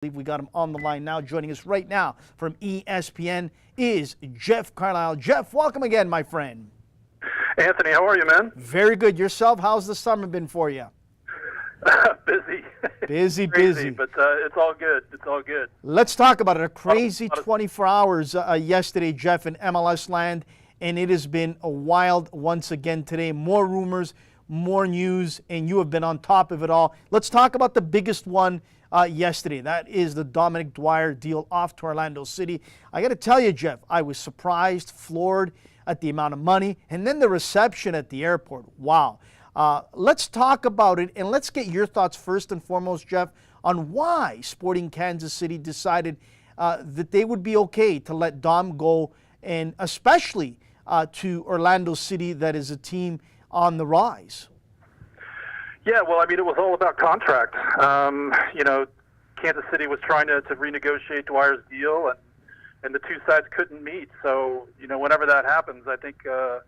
We got him on the line now. Joining us right now from ESPN is Jeff Carlisle. Jeff, welcome again, my friend. Anthony, how are you, man? Very good. Yourself? How's the summer been for you? Busy. Busy, Crazy, busy. But it's all good. It's all good. Let's talk about it. A crazy 24 hours yesterday, Jeff, in MLS land, and it has been a wild once again today. More rumors, more news, and you have been on top of it all. Let's talk about the biggest one yesterday. That is the Dom Dwyer deal off to Orlando City. I got to tell you, Jeff, I was surprised, floored at the amount of money, and then the reception at the airport. Wow. Let's talk about it, and let's get your thoughts first and foremost, Jeff, on why Sporting Kansas City decided that they would be okay to let Dom go, and especially to Orlando City, that is a team on the rise. Yeah, well, I mean, it was all about contract. Kansas City was trying to renegotiate Dwyer's deal, and the two sides couldn't meet. So, whenever that happens, I think the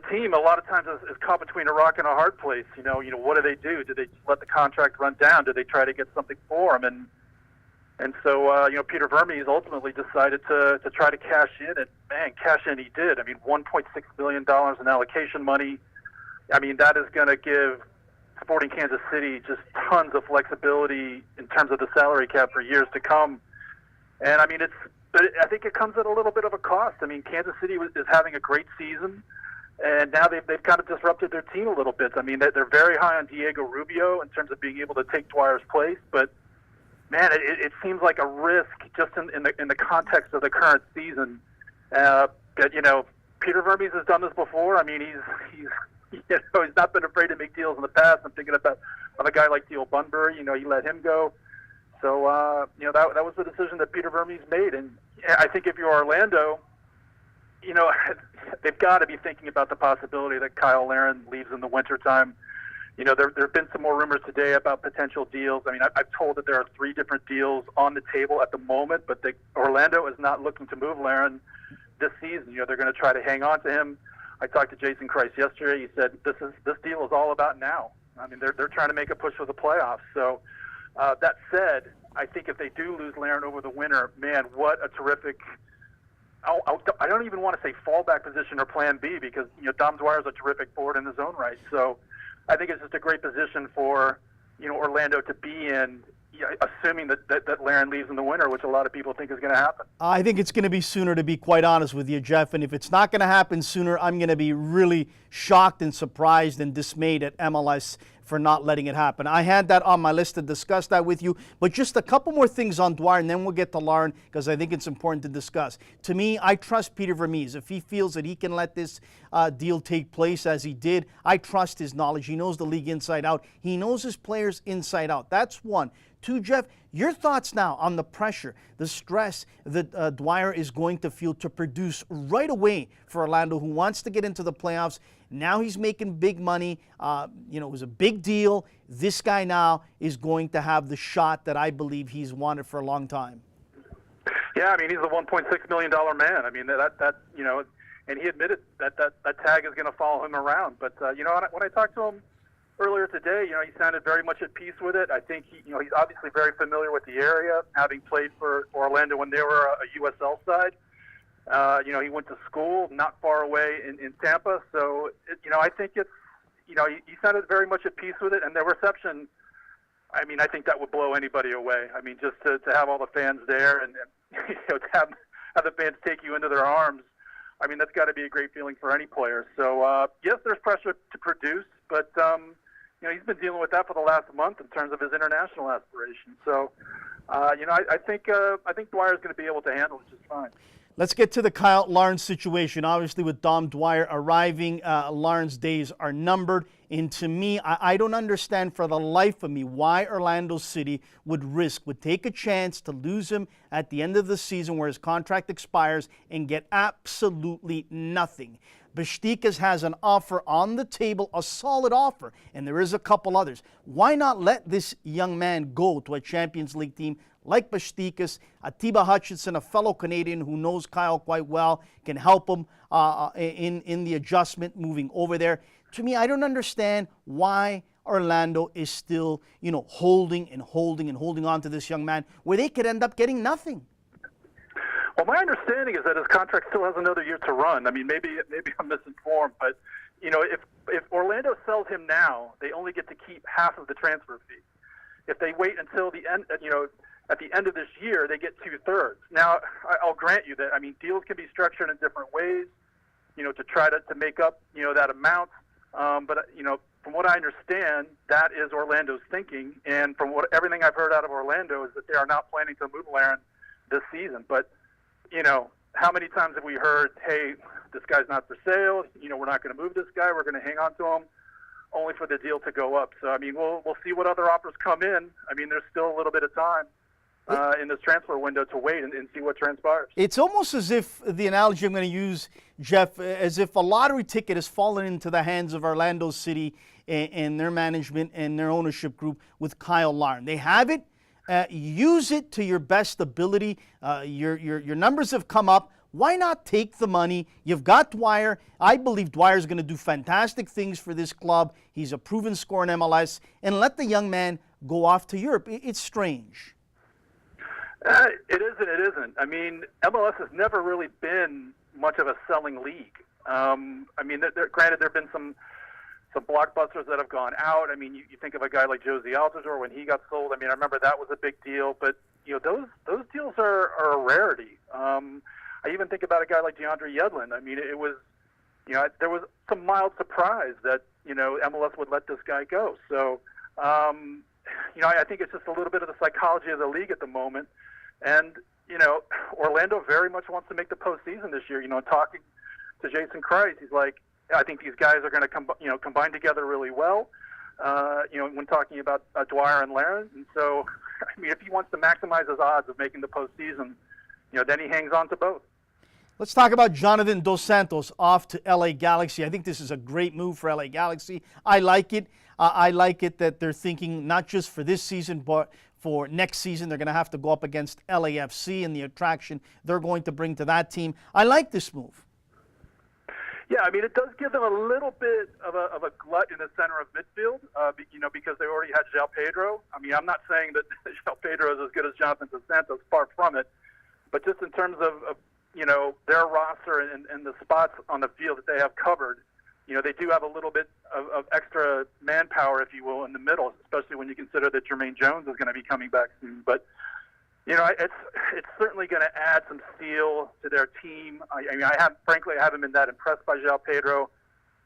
team a lot of times is caught between a rock and a hard place. What do they do? Do they just let the contract run down? Do they try to get something for him? And so, Peter Vermes ultimately decided to try to cash in, and man, cash in he did. I mean, $1.6 billion in allocation money. I mean, that is going to give Sporting Kansas City just tons of flexibility in terms of the salary cap for years to come. And I mean, I think it comes at a little bit of a cost. I mean, Kansas City is having a great season, and now they've kind of disrupted their team a little bit. I mean, they're very high on Diego Rubio in terms of being able to take Dwyer's place, but man, it seems like a risk just in the context of the current season. But Peter Vermes has done this before. I mean, he's not been afraid to make deals in the past. I'm thinking about a guy like Teal Bunbury. He let him go. So, that was the decision that Peter Vermes made. And I think if you're Orlando, they've got to be thinking about the possibility that Cyle Larin leaves in the wintertime. There have been some more rumors today about potential deals. I mean, I've told that there are 3 different deals on the table at the moment, but Orlando is not looking to move Larin this season. They're going to try to hang on to him. I talked to Jason Kreis yesterday. He said this deal is all about now. I mean, they're trying to make a push for the playoffs. So that said, I think if they do lose Larin over the winter, man, what a terrific. I don't even want to say fallback position or plan B, because Dom Dwyer is a terrific forward in his own right. So I think it's just a great position for Orlando to be in, assuming that Larin leaves in the winter, which a lot of people think is going to happen. I think it's going to be sooner, to be quite honest with you, Jeff. And if it's not going to happen sooner, I'm going to be really shocked and surprised and dismayed at MLS for not letting it happen. I had that on my list to discuss that with you, but just a couple more things on Dwyer, and then we'll get to Larin, because I think it's important to discuss. To me, I trust Peter Vermes. If he feels that he can let this deal take place as he did, I trust his knowledge. He knows the league inside out. He knows his players inside out. That's one. 2, Jeff, your thoughts now on the pressure, the stress that Dwyer is going to feel to produce right away for Orlando, who wants to get into the playoffs. Now he's making big money. It was a big deal. This guy now is going to have the shot that I believe he's wanted for a long time. Yeah, I mean, he's a $1.6 million man. I mean, and he admitted that tag is going to follow him around. But, when I talked to him earlier today, he sounded very much at peace with it. I think he's obviously very familiar with the area, having played for Orlando when they were a USL side. He went to school not far away in Tampa. So, I think it's, he sounded very much at peace with it. And the reception, I mean, I think that would blow anybody away. I mean, just to have all the fans there and to have the fans take you into their arms, I mean, that's got to be a great feeling for any player. So, yes, there's pressure to produce, but, he's been dealing with that for the last month in terms of his international aspirations. So, I think Dwyer's going to be able to handle it just fine. Let's get to the Cyle Larin situation. Obviously, with Dom Dwyer arriving, Larin's days are numbered. And to me, I don't understand for the life of me why Orlando City would take a chance to lose him at the end of the season where his contract expires and get absolutely nothing. Besiktas has an offer on the table, a solid offer, and there is a couple others. Why not let this young man go to a Champions League team like Besiktas? Atiba Hutchinson, a fellow Canadian who knows Cyle quite well, can help him in the adjustment moving over there. To me, I don't understand why Orlando is still, holding and holding and holding on to this young man where they could end up getting nothing? Well, my understanding is that his contract still has another year to run. I mean, maybe I'm misinformed, but if Orlando sells him now, they only get to keep half of the transfer fee. If they wait until the end, at the end of this year, they get 2/3. Now, I'll grant you that. I mean, deals can be structured in different ways, to try to make up, that amount. But from what I understand, that is Orlando's thinking, and from everything I've heard out of Orlando is that they are not planning to move Larin this season. But how many times have we heard, hey, this guy's not for sale, we're not going to move this guy, we're going to hang on to him, only for the deal to go up. So, I mean, we'll see what other offers come in. I mean, there's still a little bit of time in this transfer window to wait and see what transpires. It's almost as if, the analogy I'm going to use, Jeff, as if a lottery ticket has fallen into the hands of Orlando City and their management and their ownership group with Cyle Larin. They have it. Use it to your best ability. Your numbers have come up. Why not take the money? You've got Dwyer. I believe Dwyer is going to do fantastic things for this club. He's a proven scorer in MLS. And let the young man go off to Europe. It's strange. It is and it isn't. I mean, MLS has never really been much of a selling league. I mean, granted, there have been some blockbusters that have gone out. I mean, you think of a guy like Josie Altidore when he got sold. I mean, I remember that was a big deal. But, those deals are a rarity. I even think about a guy like DeAndre Yedlin. I mean, it was, there was some mild surprise that, MLS would let this guy go. So, I think it's just a little bit of the psychology of the league at the moment. And, Orlando very much wants to make the postseason this year. Talking to Jason Kreis, he's like, I think these guys are going to combine together really well, when talking about Dwyer and Larin. And so, I mean, if he wants to maximize his odds of making the postseason, then he hangs on to both. Let's talk about Jonathan Dos Santos off to LA Galaxy. I think this is a great move for LA Galaxy. I like it. I like it that they're thinking not just for this season, but for next season. They're going to have to go up against LAFC and the attraction they're going to bring to that team. I like this move. Yeah, I mean, it does give them a little bit of a glut in the center of midfield, because they already had João Pedro. I mean, I'm not saying that João Pedro is as good as Jonathan Dos Santos, far from it, but just in terms of their roster and the spots on the field that they have covered, they do have a little bit of extra manpower, if you will, in the middle, especially when you consider that Jermaine Jones is going to be coming back soon. But it's certainly going to add some steel to their team. I mean, frankly, I haven't been that impressed by João Pedro.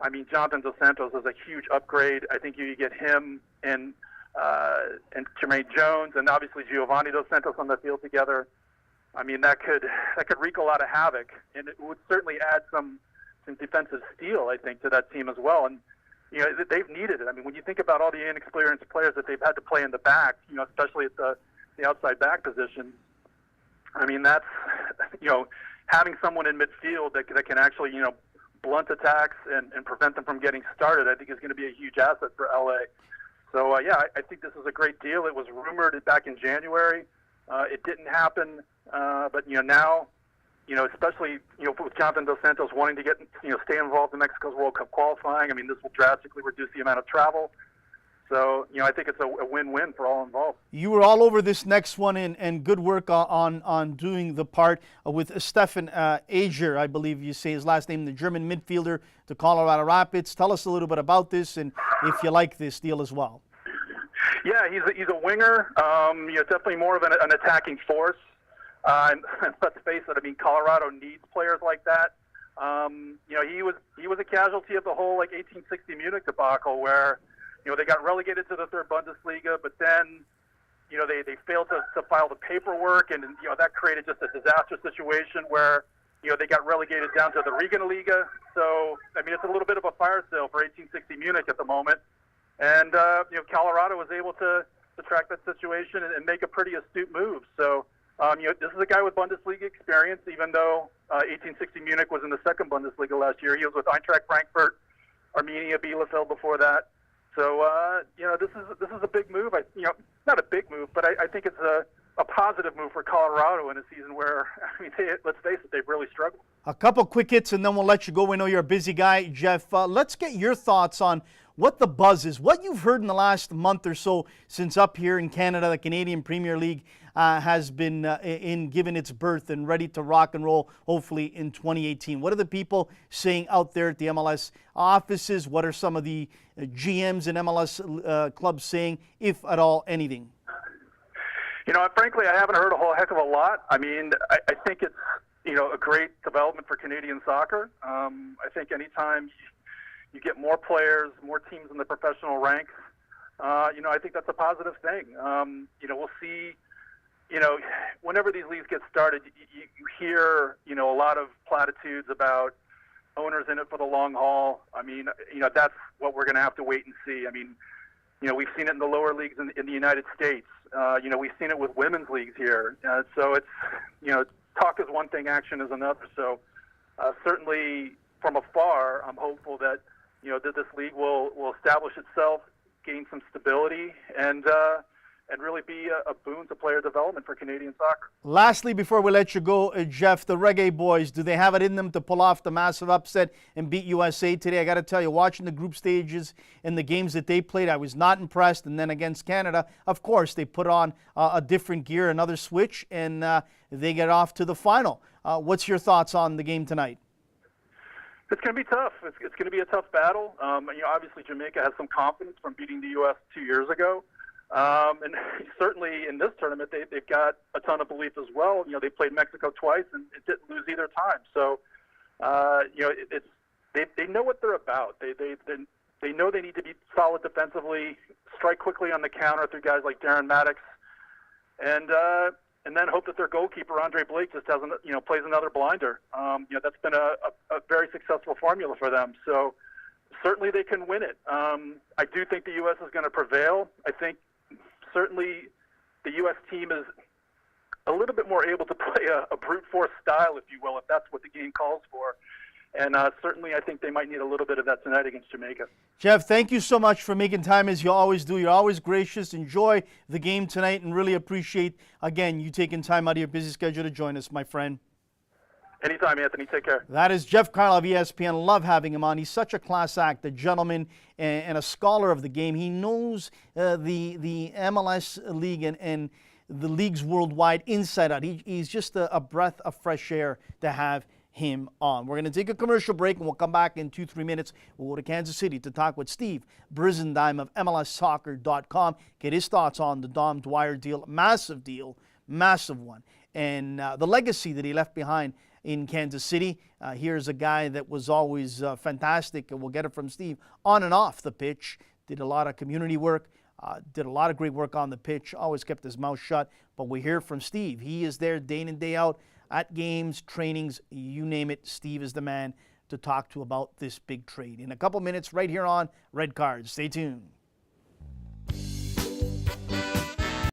I mean, Jonathan Dos Santos is a huge upgrade. I think you get him and Jermaine Jones and obviously Giovanni Dos Santos on the field together. I mean, that could wreak a lot of havoc, and it would certainly add some defensive steel, I think, to that team as well. And they've needed it. I mean, when you think about all the inexperienced players that they've had to play in the back, especially at the outside back position, I mean, that's having someone in midfield that can actually blunt attacks and prevent them from getting started, I think is going to be a huge asset for LA. So I think this is a great deal. It was rumored back in January. It didn't happen, but now, especially with Jonathan Dos Santos wanting to get stay involved in Mexico's World Cup qualifying. I mean, this will drastically reduce the amount of travel. So I think it's a win-win for all involved. You were all over this next one, and good work on doing the part with Stefan Ager, I believe you say his last name, the German midfielder to Colorado Rapids. Tell us a little bit about this, and if you like this deal as well. Yeah, he's a winger. Definitely more of an attacking force. And let's face it. I mean, Colorado needs players like that. He was a casualty of the whole 1860 Munich debacle, where they got relegated to the third Bundesliga, but then they failed to file the paperwork, and that created just a disaster situation where they got relegated down to the Regionalliga. So I mean, it's a little bit of a fire sale for 1860 Munich at the moment. And, Colorado was able to track that situation and make a pretty astute move. So, this is a guy with Bundesliga experience, even though 1860 Munich was in the second Bundesliga last year. He was with Eintracht Frankfurt, Arminia Bielefeld before that. So, this is a big move. Not a big move, but I think it's a positive move for Colorado in a season where, I mean, let's face it, they've really struggled. A couple quick hits, and then we'll let you go. We know you're a busy guy, Jeff. Let's get your thoughts on what the buzz is, what you've heard in the last month or so since up here in Canada, the Canadian Premier League has been given its birth and ready to rock and roll, hopefully, in 2018. What are the people saying out there at the MLS offices? What are some of the GMs and MLS clubs saying, if at all, anything? You know, frankly, I haven't heard a whole heck of a lot. I mean, I think it's, a great development for Canadian soccer. I think anytime you get more players, more teams in the professional ranks, I think that's a positive thing. We'll see, whenever these leagues get started, you hear, a lot of platitudes about owners in it for the long haul. I mean, that's what we're going to have to wait and see. I mean, we've seen it in the lower leagues in the United States. We've seen it with women's leagues here. So it's, talk is one thing, action is another. So certainly from afar, I'm hopeful that, that this league will establish itself, gain some stability, and really be a boon to player development for Canadian soccer. Lastly, before we let you go, Jeff, the Reggae Boys, do they have it in them to pull off the massive upset and beat USA today? I got to tell you, watching the group stages and the games that they played, I was not impressed. And then against Canada, of course, they put on a different gear, another switch, and they get off to the final. What's your thoughts on the game tonight? It's going to be tough. It's going to be a tough battle. Obviously, Jamaica has some confidence from beating the U.S. 2 years ago. And certainly in this tournament, they've got a ton of belief as well. They played Mexico twice and it didn't lose either time. So, they know what they're about. They know they need to be solid defensively, strike quickly on the counter through guys like Darren Maddox, and then hope that their goalkeeper Andre Blake just doesn't, plays another blinder. That's been a very successful formula for them. So certainly they can win it. I do think the U.S. is going to prevail. I think certainly the U.S. team is a little bit more able to play a brute force style, if you will, if that's what the game calls for. And certainly I think they might need a little bit of that tonight against Jamaica. Jeff, thank you so much for making time as you always do. You're always gracious. Enjoy the game tonight and really appreciate, again, you taking time out of your busy schedule to join us, my friend. Anytime, Anthony. Take care. That is Jeff Carlisle of ESPN. Love having him on. He's such a class act, a gentleman, and a scholar of the game. He knows the MLS league and the leagues worldwide inside out. He's just a breath of fresh air to have him on. We're going to take a commercial break, and we'll come back in 2-3 minutes. We'll go to Kansas City to talk with Steve Brizendine of MLSsoccer.com. Get his thoughts on the Dom Dwyer deal. Massive one. And the legacy that he left behind in Kansas City. Here's a guy that was always fantastic, and we'll get it from Steve on and off the pitch. Did a lot of community work, did a lot of great work on the pitch, always kept his mouth shut. But we hear from Steve. He is there day in, day out at games, trainings, you name it. Steve is the man to talk to about this big trade. In a couple minutes right here on Red Cards. Stay tuned.